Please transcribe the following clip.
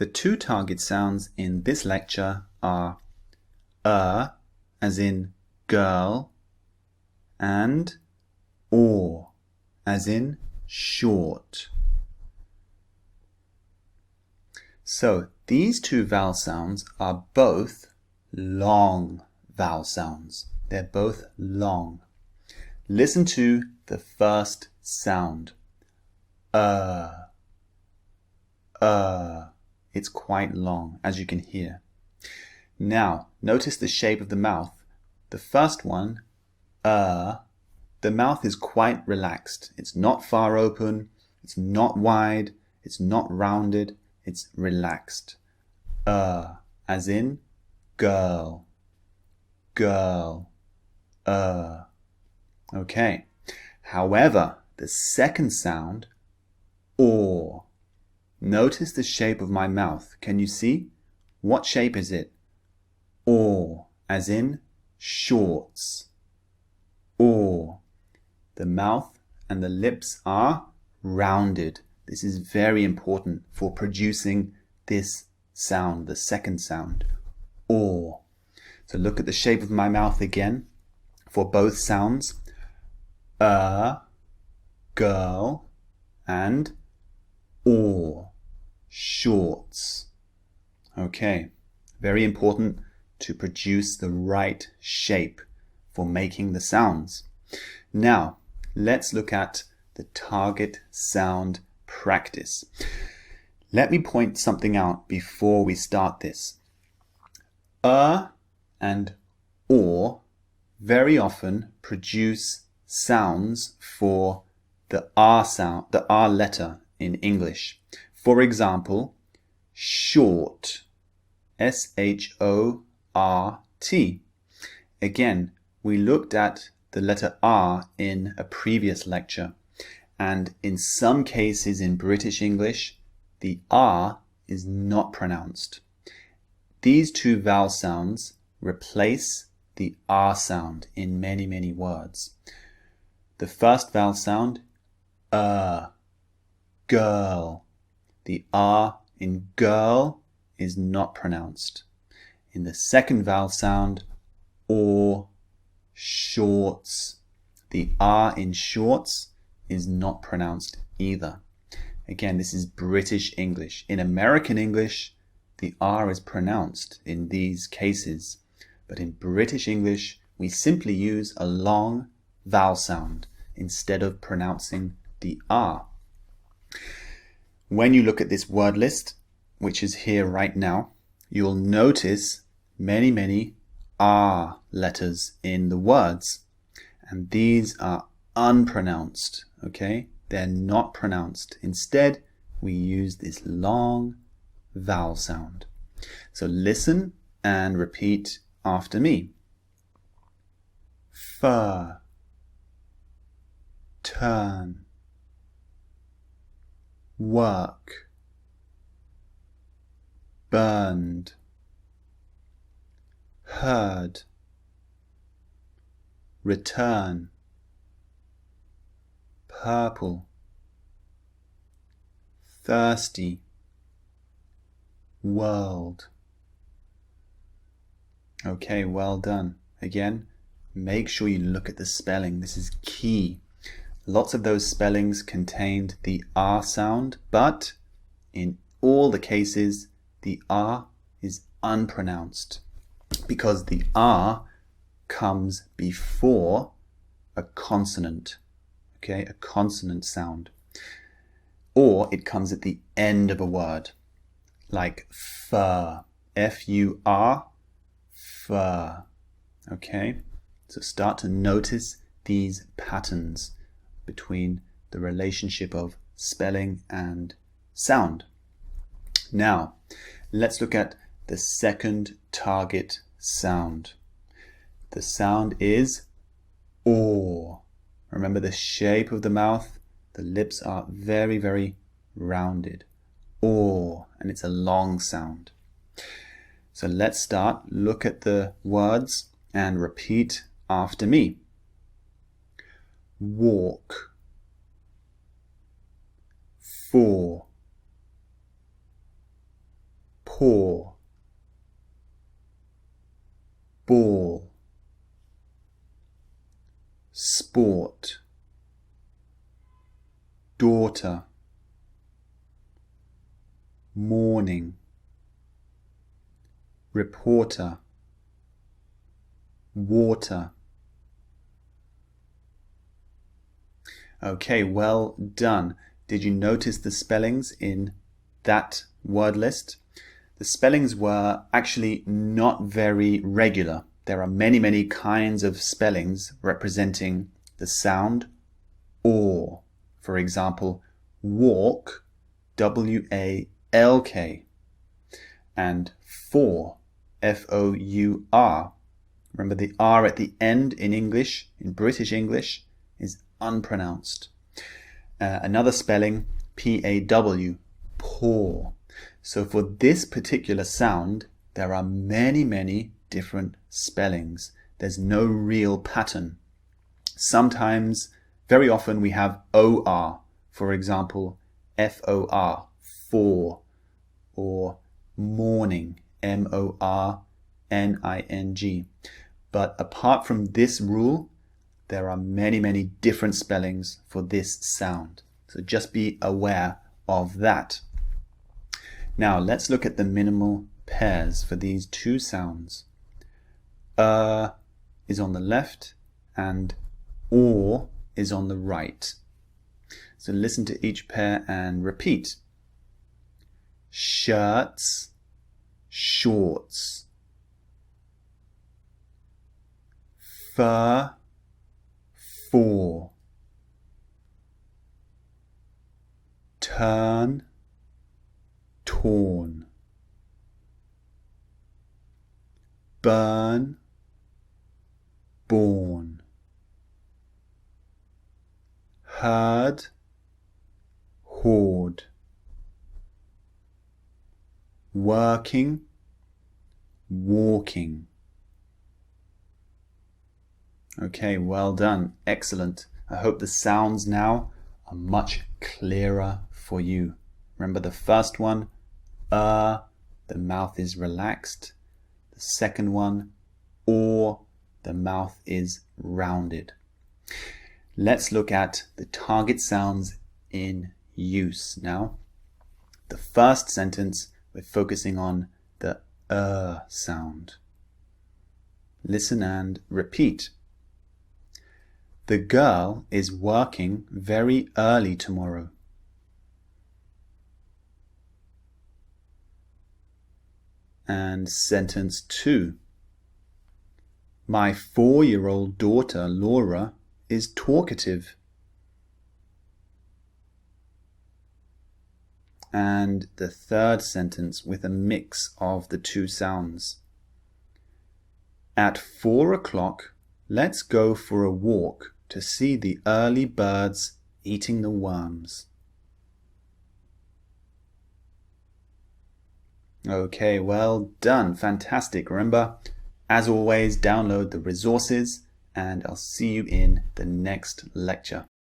The two target sounds in this lecture are as in girl, and or as in short. So these two vowel sounds are both long vowel sounds. They're both long. Listen to the first sound. It's quite long, as you can hear. Now, notice the shape of the mouth. The first one, the mouth is quite relaxed. It's not far open, it's not wide, it's not rounded, it's relaxed. As in girl, girl, Okay. However, the second sound, or. Notice the shape of my mouth. Can you see? What shape is it? Or, as in shorts. Or. The mouth and the lips are rounded. This is very important for producing this sound, the second sound. Or. So look at the shape of my mouth again for both sounds. Girl, and or, shorts. Okay, very important to produce the right shape for making the sounds. Now, let's look at the target sound practice. Let me point something out before we start this. And or very often produce sounds for the R sound, the R letter in English. For example, short, S-H-O-R-T. Again, we looked at the letter R in a previous lecture, and in some cases in British English, the R is not pronounced. These two vowel sounds replace the R sound in many, many words. The first vowel sound, girl. The R in girl is not pronounced. In the second vowel sound, or, shorts. The R in shorts is not pronounced either. Again, this is British English. In American English, the R is pronounced in these cases. But in British English, we simply use a long vowel sound instead of pronouncing the R. When you look at this word list, which is here right now, you'll notice many, many R letters in the words. And these are unpronounced, okay? They're not pronounced. Instead, we use this long vowel sound. So listen and repeat after me. Fur, turn, work, burned, heard, return, purple, thirsty, world. Okay, well done. Again, make sure you look at the spelling. This is key. Lots of those spellings contained the R sound, but in all the cases, the R is unpronounced because the R comes before a consonant, okay, a consonant sound, or it comes at the end of a word, like fur, F-U-R, fur, okay? So start to notice these patterns between the relationship of spelling and sound. Now, let's look at the second target sound. The sound is or. Remember the shape of the mouth, the lips are very, very rounded. Or, and it's a long sound. So let's start. Look at the words and repeat after me. Walk, for, Pour, ball, sport, daughter, morning, reporter, water. Okay, well done. Did you notice the spellings in that word list? The spellings were actually not very regular. There are many kinds of spellings representing the sound or. For example, walk, W-A-L-K, and for, F-O-U-R. Remember, the R at the end in English, in British English, is unpronounced. Another spelling, P-A-W, pour. So for this particular sound, there are many different spellings. There's no real pattern. Sometimes, very often, we have O-R. For example, F-O-R, for, or morning, M-O-R-N-I-N-G. But apart from this rule, there are many different spellings for this sound. So just be aware of that. Now let's look at the minimal pairs for these two sounds. Is on the left and or is on the right. So listen to each pair and repeat. Shirts, shorts. Fur, for. Turn, torn. Burn, born. Herd, hoard. Working, walking. Okay, well done. Excellent. I hope the sounds now are much clearer for you. Remember the first one, the mouth is relaxed. The second one, or, the mouth is rounded. Let's look at the target sounds in use now. The first sentence, we're focusing on the sound. Listen and repeat. The girl is working very early tomorrow. And sentence 2. My 4-year-old daughter, Laura, is talkative. And the third sentence with a mix of the two sounds. At 4 o'clock, let's go for a walk to see the early birds eating the worms. Okay, well done. Fantastic. Remember, as always, download the resources and I'll see you in the next lecture.